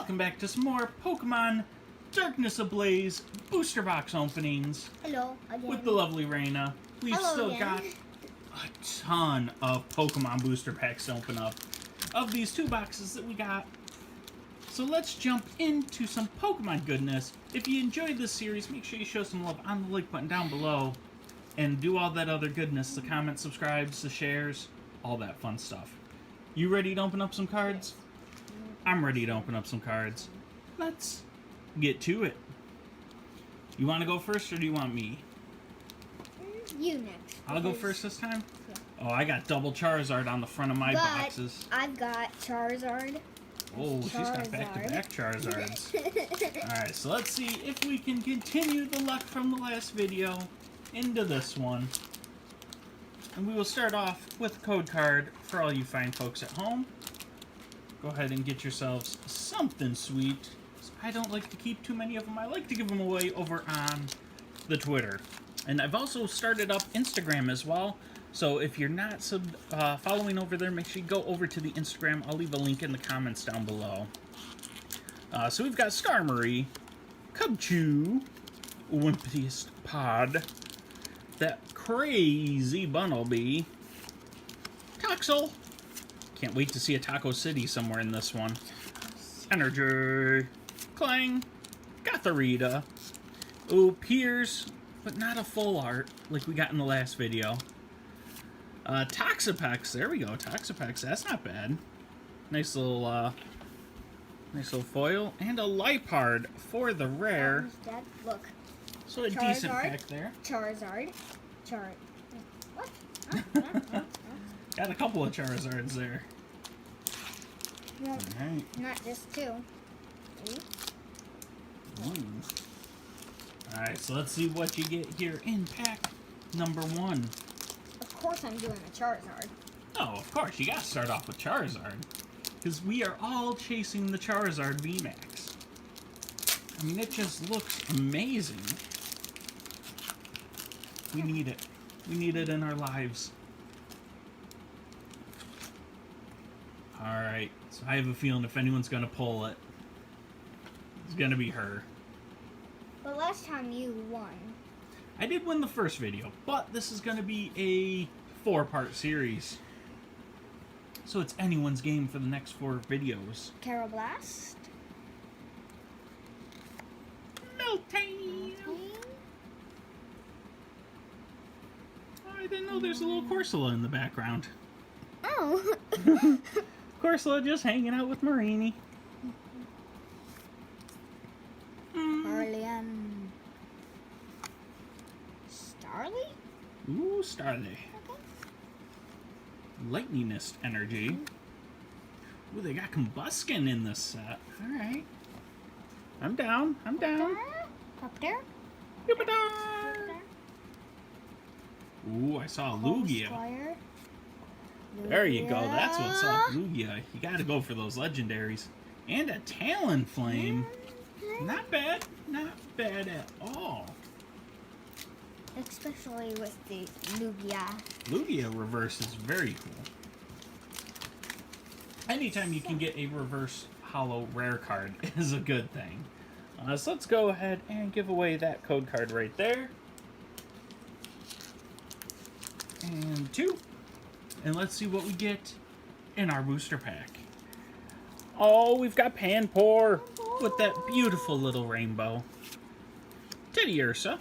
welcome back to some more Pokemon Darkness Ablaze booster box openings. Hello again. With the lovely Raina. We've Hello still again. got a ton of Pokemon booster packs to open up of these two boxes that we got. So let's jump into some Pokemon goodness. If you enjoyed this series, make sure you show some love on the like button down below. And do all that other goodness, the comments, subscribes, the shares, all that fun stuff. You ready to open up some cards? I'm ready to open up some cards. Let's get to it. You want to go first or do you want me? You next. I'll go first this time? Yeah. Oh, I got double Charizard on the front of my boxes. I've got Charizard. Oh, she's got back-to-back Charizards. Alright, so let's see if we can continue the luck from the last video into this one. And we will start off with a code card for all you fine folks at home. Go ahead and get yourselves something sweet. I don't like to keep too many of them. I like to give them away over on the Twitter. And I've also started up Instagram as well. So if you're not following over there, make sure you go over to the Instagram. I'll leave a link in the comments down below. So we've got Skarmory, Cubchoo, Wimpiest Pod, that crazy Bunnelby, Toxel. Can't wait to see a Taco City somewhere in this one. Energy, Clang, Gothorita, ooh, Piers, but not a full art like we got in the last video. Toxapex, there we go, Toxapex, that's not bad. Nice little foil, and a Lipard for the rare. Dad, look. So a Charizard, decent pack there. Charizard. What? Got a couple of Charizards there. No, Alright. not just two. Alright, so let's see what you get here in pack number 1. Of course I'm doing a Charizard. Oh, of course, you gotta start off with Charizard. Because we are all chasing the Charizard VMAX. I mean, it just looks amazing. We need it. We need it in our lives. Alright, so I have a feeling if anyone's gonna pull it, it's gonna be her. But last time you won. I did win the first video, but this is gonna be a 4-part series. So it's anyone's game for the next 4 videos. Carablast. Meltane! Oh, I didn't know there's a little Corsola in the background. Oh. Corsola just hanging out with Marini. Harlian. Starly? Ooh, Starly. Okay. Lightninist energy. Ooh, they got Combuskin in this set. Alright. I'm down. I'm down. Up there? Jupiter! Ooh, I saw a Lugia. Squire. There you go. That's what's up, Lugia. You gotta go for those legendaries. And a Talonflame. Not bad. Not bad at all. Especially with the Lugia. Lugia reverse is very cool. Anytime you can get a reverse hollow rare card is a good thing. So let's go ahead and give away that code card right there. And 2. And let's see what we get in our booster pack. Oh, we've got Panpour with that beautiful little rainbow. Teddy Ursa.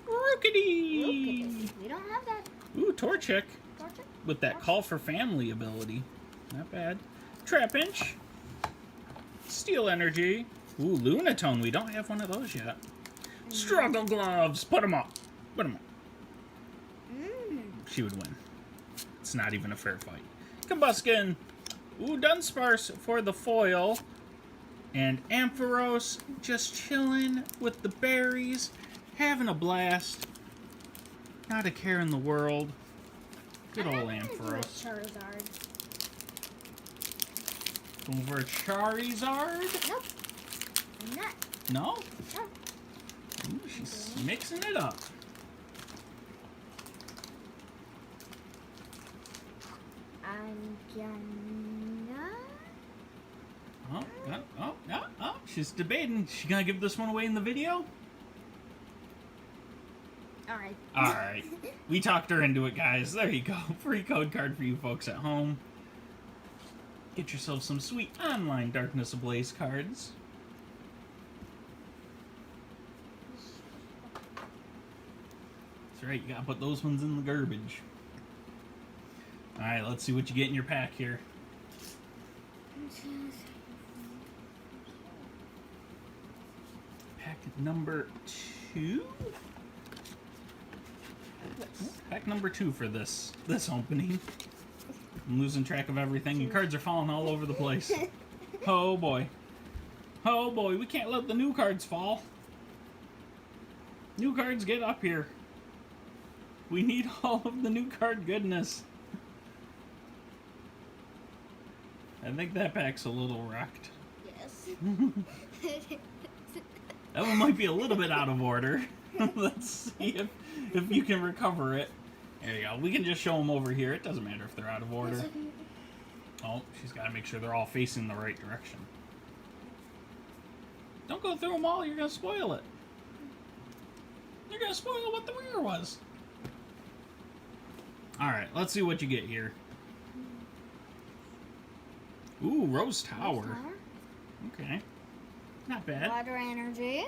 Rookity! We don't have that. Ooh, Torchic with that Call for Family ability. Not bad. Trapinch. Steel Energy. Ooh, Lunatone. We don't have one of those yet. Struggle Gloves. Put them up. Put them up. She would win. It's not even a fair fight. Combuskin. Ooh, Dunsparce for the foil. And Ampharos just chilling with the berries. Having a blast. Not a care in the world. Good old Ampharos. Charizard. Going for a Charizard? Nope. Not. No? No. Ooh, she's mixing it up. I'm gonna She's debating. She gonna give this one away in the video? Alright. Alright. We talked her into it, guys. There you go. Free code card for you folks at home. Get yourself some sweet online Darkness Ablaze cards. That's right, you gotta put those ones in the garbage. Alright, let's see what you get in your pack here. Pack number 2? Pack number 2 for this opening. I'm losing track of everything. Your cards are falling all over the place. Oh boy. Oh boy, we can't let the new cards fall. New cards, get up here. We need all of the new card goodness. I think that pack's a little wrecked. Yes. That one might be a little bit out of order. Let's see if you can recover it. There you go. We can just show them over here. It doesn't matter if they're out of order. Oh, she's got to make sure they're all facing the right direction. Don't go through them all. You're going to spoil it. You're going to spoil what the rear was. Alright, let's see what you get here. Ooh, Rose Tower. Okay. Not bad. Water energy.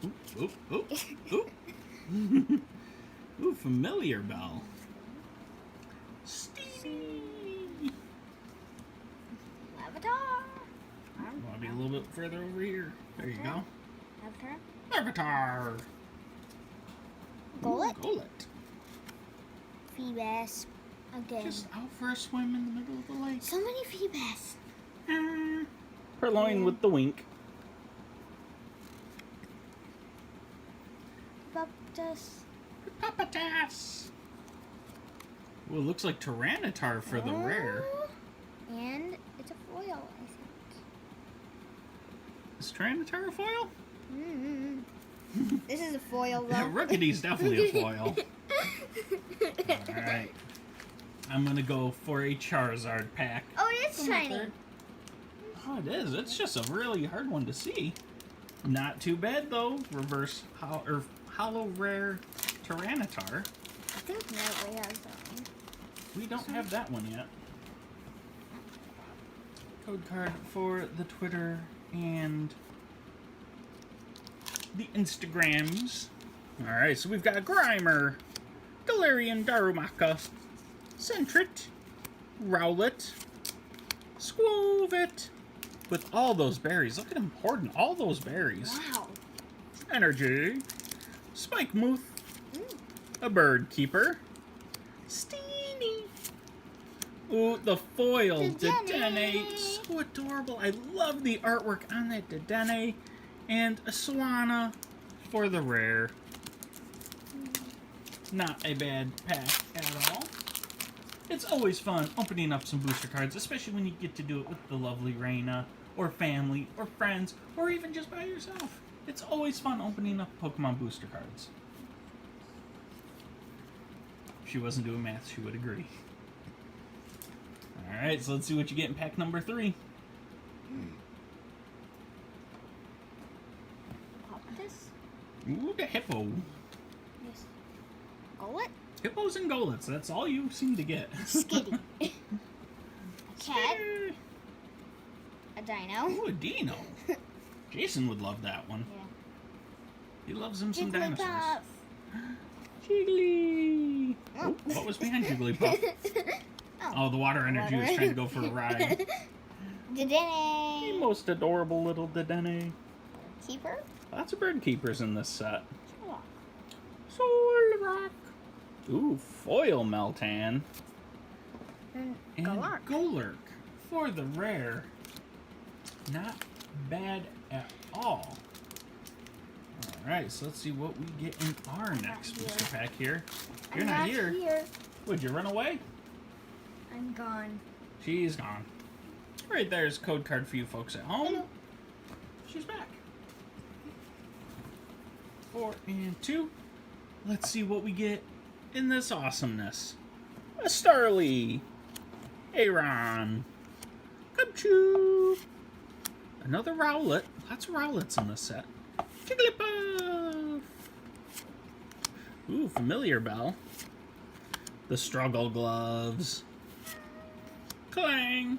Ooh, ooh, ooh, ooh. Ooh, Familiar Bell. Steamy. Avatar. Want to be a little bit further over here. There you go. Avatar. Avatar. Golett. Ooh, Golett. Feebas. Again. Just out for a swim in the middle of the lake. So many Feebas. Purloin with the wink. Baptus. Papatas. Ooh, it looks like Tyranitar for the rare. And it's a foil, I think. Is Tyranitar a foil? This is a foil, though. Yeah, Rookity's definitely a foil. Alright. I'm gonna go for a Charizard pack. Oh, it's shiny. Oh, it is. It's just a really hard one to see. Not too bad, though. Reverse Hollow Rare Tyranitar. I think Natalie has that one. We don't have that one yet. Code card for the Twitter and the Instagrams. Alright, so we've got Grimer, Galarian Darumaka, Sentret, Rowlet, Squovit. With all those berries. Look at him hoarding all those berries. Wow. Energy, Spikemuth, a Bird Keeper, Steenie. Ooh, the foil Dedenne. So adorable. I love the artwork on that Dedenne. And a Swanna for the rare. Not a bad pack at all. It's always fun opening up some booster cards, especially when you get to do it with the lovely Raina, or family, or friends, or even just by yourself. It's always fun opening up Pokemon booster cards. If she wasn't doing math, she would agree. Alright, so let's see what you get in pack number 3. Ooh, the Hippo. Yes. Golett? Hippos and Golets, that's all you seem to get. Skitty. A cat. A dino. Ooh, a Dino. Jason would love that one. Yeah. He loves him some dinosaurs. Jigglypuff. Jiggly! Oh. Oh, what was behind Jigglypuff? Oh, the water energy was trying to go for a ride. The Dedenne. most adorable little Dedenne. Keeper? Lots of bird keepers in this set. Solrock. Solrock. Ooh, foil Meltan. And And Golurk. Golurk for the rare. Not bad at all. Alright, so let's see what we get in our next booster pack here. You're not here. Would you run away? I'm gone. She's gone. Right there's a code card for you folks at home. Hello. She's back. 4 and 2. Let's see what we get in this awesomeness. A Starly, Aron, Cubchoo. Another Rowlet. Lots of Rowlets in this set. Jigglypuff. Ooh, familiar Bell. The Struggle Gloves. Clang.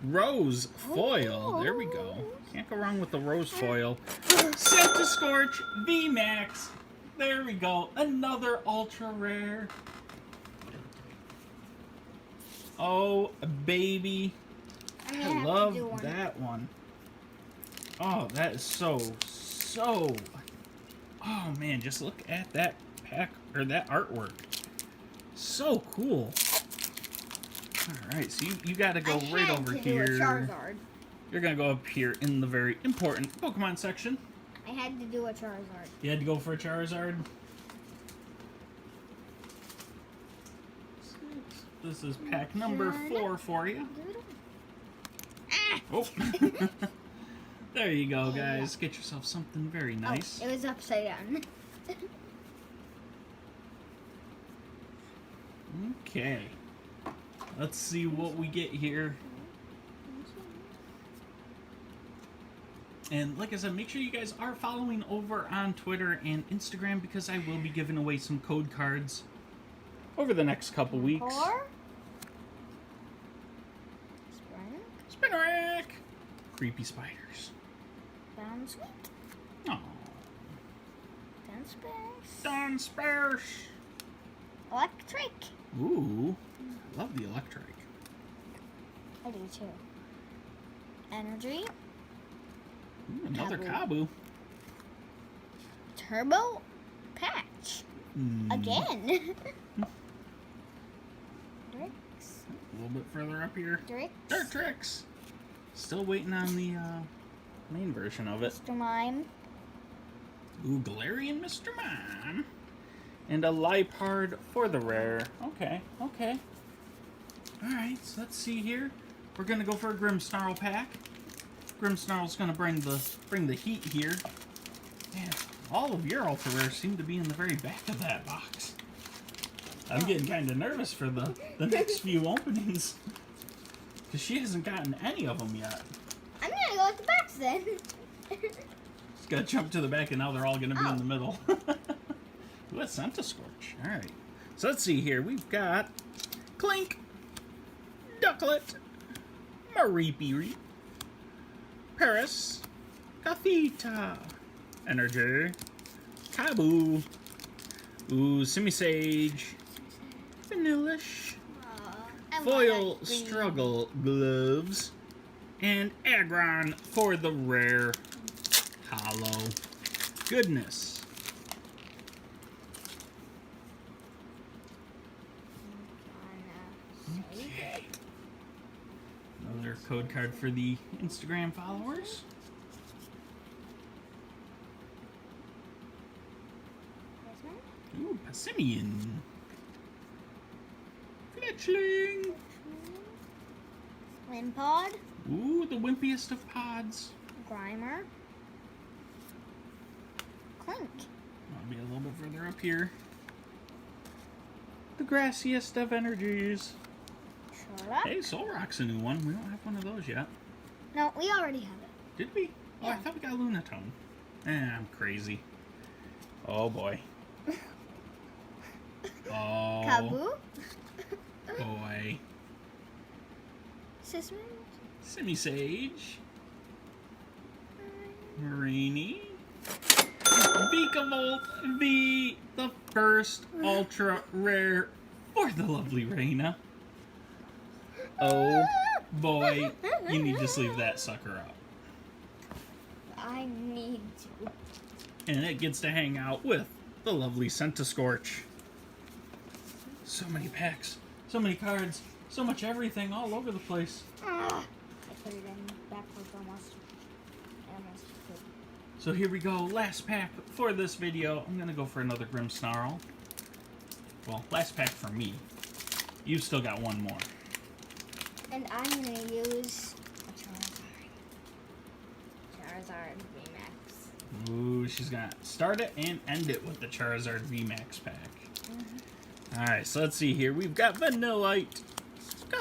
Rose Foil. There we go. Can't go wrong with the Rose Foil. Scorch VMAX. There we go. Another ultra rare. Oh, baby. I love that one. Oh, that is so. Oh, man, just look at that pack, or that artwork. So cool. Alright, so you gotta go right over here. Charizard. You're gonna go up here in the very important Pokemon section. I had to do a Charizard. You had to go for a Charizard? This is pack number 4 for you. Oh. There you go, guys. Get yourself something very nice. Oh, it was upside down. Okay. Let's see what we get here. And like I said, make sure you guys are following over on Twitter and Instagram because I will be giving away some code cards over the next couple weeks. Or Spinarak! Creepy spiders. Down sweet. Oh. Down space. Dawn Sparse. Electric. Ooh. I love the electric. I do too. Energy. Ooh, another Kabu. Turbo Patch. Again. Drix. A little bit further up here. Drix. Dartrix. Still waiting on the main version of it. Mr. Mime. Ooh, Galarian Mr. Mime. And a Lipard for the rare. Okay. Alright, so let's see here. We're gonna go for a Grimmsnarl pack. Grimmsnarl's gonna bring the heat here. Man, all of your ultra rares seem to be in the very back of that box. I'm getting kind of nervous for the next few openings. Because she hasn't gotten any of them yet. I'm gonna go with the box then. Just gotta jump to the back and now they're all gonna be in the middle. Ooh, a Scorch. Alright. So let's see here. We've got Clink, Ducklet, Mareep, Paris, Gothita, Energy, Kabu, ooh, Simisage, Vanillish, Foil Struggle Gloves, and Aggron for the rare Hollow. Goodness. Okay. Another code card for the Instagram followers. Ooh, Passimian. Fletchling. Wimpod. Ooh, the wimpiest of pods. Grimer. Clink. I'll be a little bit further up here. The grassiest of energies. Sherlock. Hey, Solrock's a new one. We don't have one of those yet. No, we already have it. Did we? Oh, Yeah. I thought we got Lunatone. I'm crazy. Oh, boy. Oh, Kabu. boy. Simisage. Marini. Vikavolt V, the first ultra rare for the lovely Raina. Oh boy, you need to sleeve that sucker up. I need to. And it gets to hang out with the lovely Scorch. So many packs, so many cards, so much everything all over the place. I put it in backwards almost. So here we go, last pack for this video. I'm gonna go for another Grimmsnarl. Well, last pack for me. You've still got one more. And I'm gonna use a Charizard. Charizard VMAX. Ooh, she's gonna start it and end it with the Charizard VMAX pack. Alright, so let's see here. We've got Vanillite,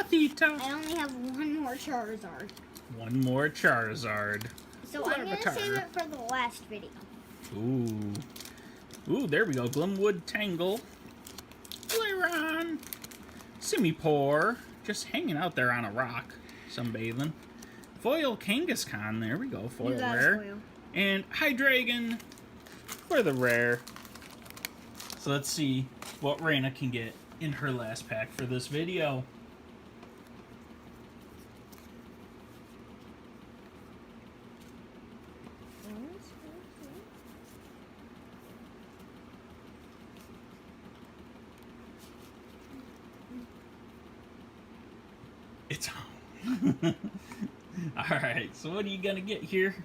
Gothita. I only have one more Charizard. One more Charizard. So I'm going to save it for the last video. Ooh. Ooh, there we go. Glimwood Tangle. Flareon. Simipour. Just hanging out there on a rock. Sunbathing. Foil Kangaskhan. There we go. Foil rare. Foil. And Hydreigon for the rare. So let's see what Raina can get in her last pack for this video. It's on. Alright, so what are you gonna get here?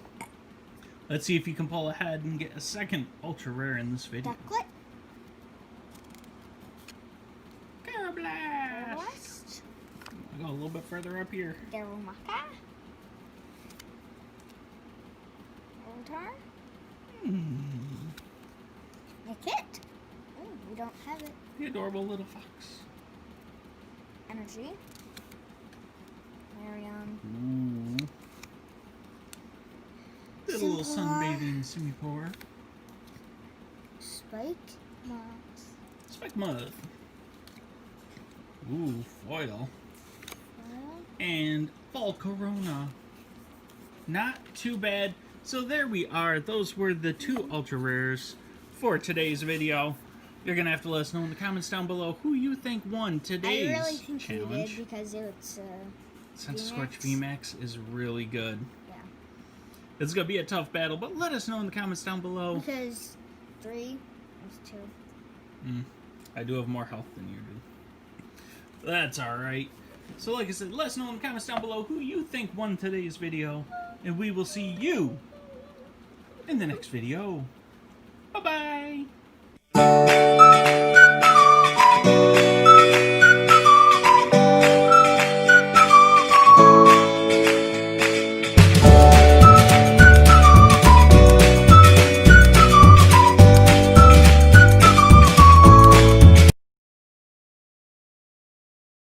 Let's see if you can pull ahead and get a second ultra rare in this video. Ducklet. Blast. I'll go a little bit further up here. Darumaka. Rotar. Nickit. Oh, we don't have it. The adorable little fox. Energy. Marion. Ooh. Little sunbathing Simipour. Spike Moss. Spike Mud. Ooh, foil. And Fall Corona. Not too bad. So there we are. Those were the two ultra rares for today's video. You're going to have to let us know in the comments down below who you think won today's I really think challenge. you did because it's Squatch VMAX is really good. Yeah. It's going to be a tough battle, but let us know in the comments down below. Because 3 is 2. I do have more health than you do. That's alright. So like I said, let us know in the comments down below who you think won today's video. And we will see you in the next video.